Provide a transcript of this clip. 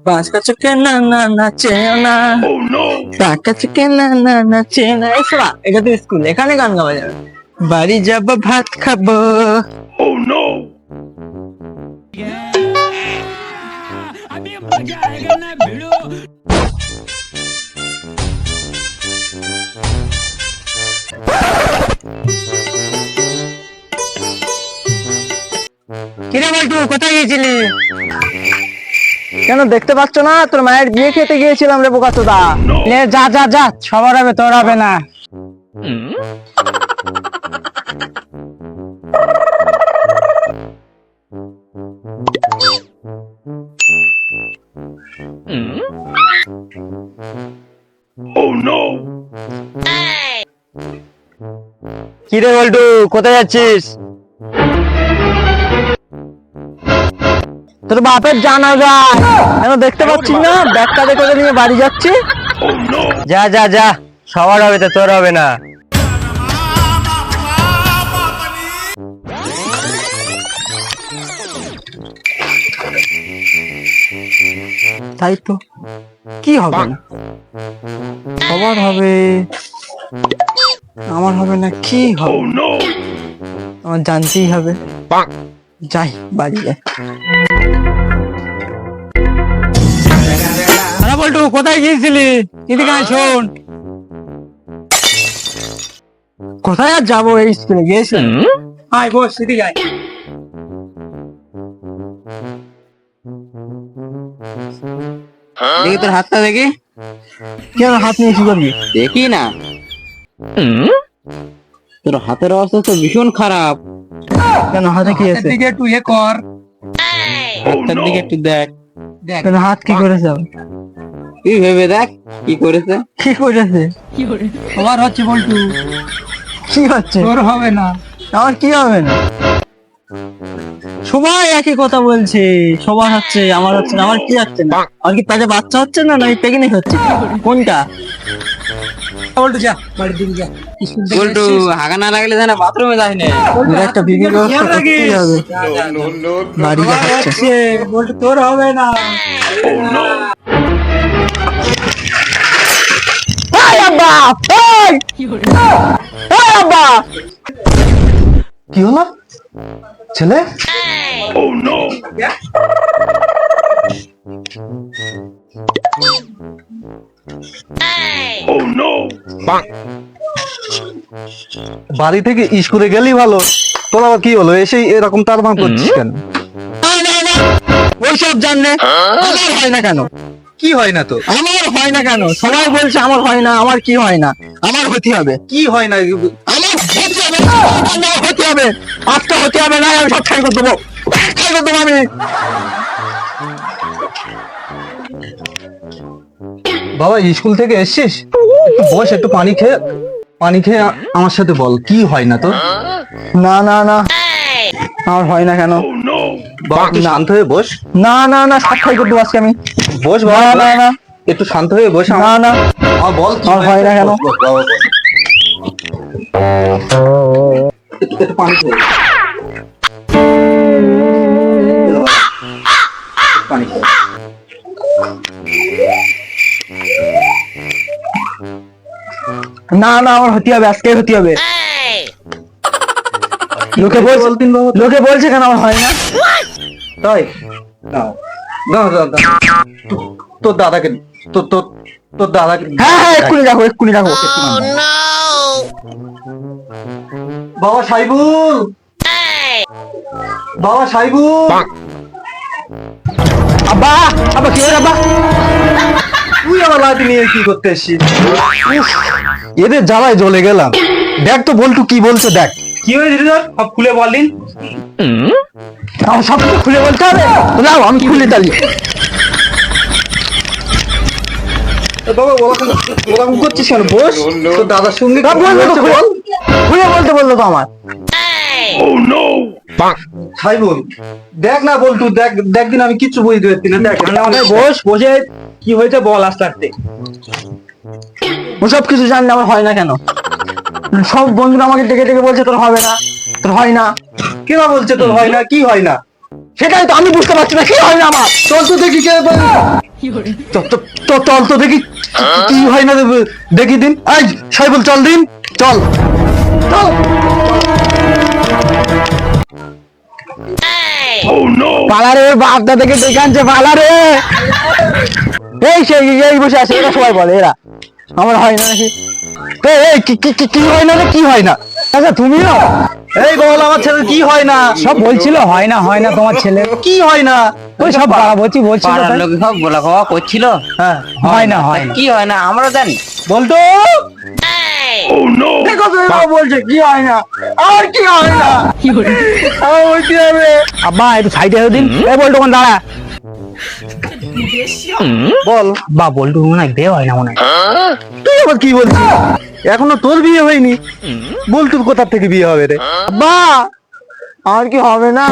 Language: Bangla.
বাস কাছে না না নাচেও না, কাছে না না নাচে না। এসবা এটা তো স্কুল, এখানে গান গাওয়া যাবে। বাড়ি যাবো ভাত খাবো। কিরে বলটু, কোথায় গিয়েছিলি? কেন দেখতে পাচ্ছ না? তোর মায়ের বিয়ে খেতে গিয়েছিলাম রে বোকা চোদা। যা যা যা, সবার হবে, তোর হবে না। কিরে বলটু, কোথায় যাচ্ছিস? তোর বাপের জানা যায়, কেন দেখতে পাচ্ছিস না? ব্যাগটা দেখে নিয়ে বাড়ি যাচ্ছি। যা যা যা, সবার হবে তো, তোর হবে না। তাই তো, কি হবে না? সবার হবে, আমার হবে না। কি হবে? আমার জানতেই হবে। যাই, বাড়ি যাই। বলটু, কোথায় গিয়েছিলি? এদিকে আয়, শোন। কোথায় আর যাবো, এই স্কুলে গিয়েছিলাম। আয় বস, এদিকে আয়। দেখি তোর হাতটা, দেখি। কেন হাত নিয়ে কি করবি? দেখি না, তোর হাতের অবস্থা তো ভীষণ খারাপ। কেন হাতে কি আছে? দিকে একটু ইয়ে কর, হাতের দিকে একটু দেখ। কেন হাত কি করেছে? তুই ভেবে দেখ কি করেছে। কি করেছে? সবার হচ্ছে বলটু। কি হচ্ছে? তোর হবে না। আমার কি হবে না? সবাই একই কথা বলছে, সবার হচ্ছে, আমার হচ্ছে না। আমার কি হচ্ছে না? আমার কি তাজা বাচ্চা হচ্ছে না, নাকি প্রেগনেন্ট হচ্ছে? কোনটা? বলটু যা, বাড়ির দিকে যা। বলটু, হাগা না লাগলে জানা বাথরুমে যাই না। একটা বিবি ব্যবস্থা করতেই হবে। বাড়ি যাচ্ছে বলটু, তোর হবে না। কি হলো ছেলে? বাড়ি থেকে স্কুলে গেলি ভালো, তোর আবার কি হলো? এসে এরকম তারবাম করছিস কেন? ওইসব জানলে আমার হয় না কেন? কি হয় না তো? আমার হয় না কেন? সবাই বলছে আমার হয় না। আমার কি হয় না? আমার হতে হবে। কি হয় না? আমার হতে হবে, আজকে হতে হবে। না, আমি সব খাই করে দেবো, খাই করে দেবো আমি। বাবা, স্কুল থেকে এসছিস? একটু বস, একটু পানি খেয়ে আমার সাথে বল, কি হয় না তোর? না না না, আমার হয় না কেন? বাবা, তুই শান্ত হয়ে বস। না না না, সব খাই করে দেবো আজকে আমি। বস বাবা, না না, একটু শান্ত হয়ে বস। না না, বল, আমার হয় না কেন? একটু পানি খেয়ে পানি খেয়ে। না না, আমার হতে হবে, আজকে হতে হবে। লোকে বলছে কেন আমার হয় না? তাই না, তোর দাদাকে, তোর দাদাকে। হ্যাঁ হ্যাঁ, এক্ষুনি রাখো, এক্ষুনি রাখো। বাবা সাইবুল, বাবা সাইবুল। আব্বা, আব্বা কি হলো আব্বা? তুই আমার লাঠি নিয়ে কি করতে এসছিস? এদের জ্বালায় জ্বলে গেলাম। দেখ তো বল্টু কি বলছে, দেখ। কি হয়েছে তোর? সব খুলে বললিন। আমার সব কিছু খুলে বলতে হবে? নাও, আমি খুলে দাঁড়িয়ে। বাবা ওরকম করছিস কেন? বস, তোর দাদার সঙ্গে খুলে বলতে বললো তো আমার। সাইবুল, দেখ না বল্টু, দেখ দিন আমি কিচ্ছু বুঝতে পারছি না। দেখ বস, বসে কি হয়েছে বল আস্তে আস্তে। ওসব কিছু জানলে আমার হয় না কেন? সব বন্ধুরা আমাকে ডেকে ডেকে বলছে তোর হবে না। তোর হয় না? কেনা বলছে তোর হয় না? কি হয় না? সেটাই তো আমি বুঝতে পারছি না, কি হয় না আমার? চল তো দেখি কে চল তো দেখি কি হয় না, দেখি দিন। আজ সাইবুল চল দিন, চল চল। পালারে বাপদা থেকে ডেকে আনছে, পালারে। এই সেই এই বসে আছে, এরা সবাই বলে এরা আমার হয় না নাকি। এই কি হয় না রে? কি হয় না? আচ্ছা তুমিও এই বল আমার ছেলে কি হয় না? সব বলছিল হয় না তোমার ছেলে, কি হয় না? ওই সব বলছিল পাড়ার লোকে সব বলা খাওয়া করছিল, হ্যাঁ, হয় না কি হয় না আমরা জানি। বলতো দেখো তো এরা বলছে কি হয় না, আর কি হয় না, আমার বলতে হবে। আব্বা একটু সাইডে হয়ে দিন, এই বলতো কোন দাঁড়া। বল। বা বলতো মনে হয় বিয়ে হয় না মনে হয়। তুই আবার কি বলছিস? এখনো তোর বিয়ে হয়নি, বলতো কোথা থেকে বিয়ে হবে রে? আব্বা আমার কি হবে না?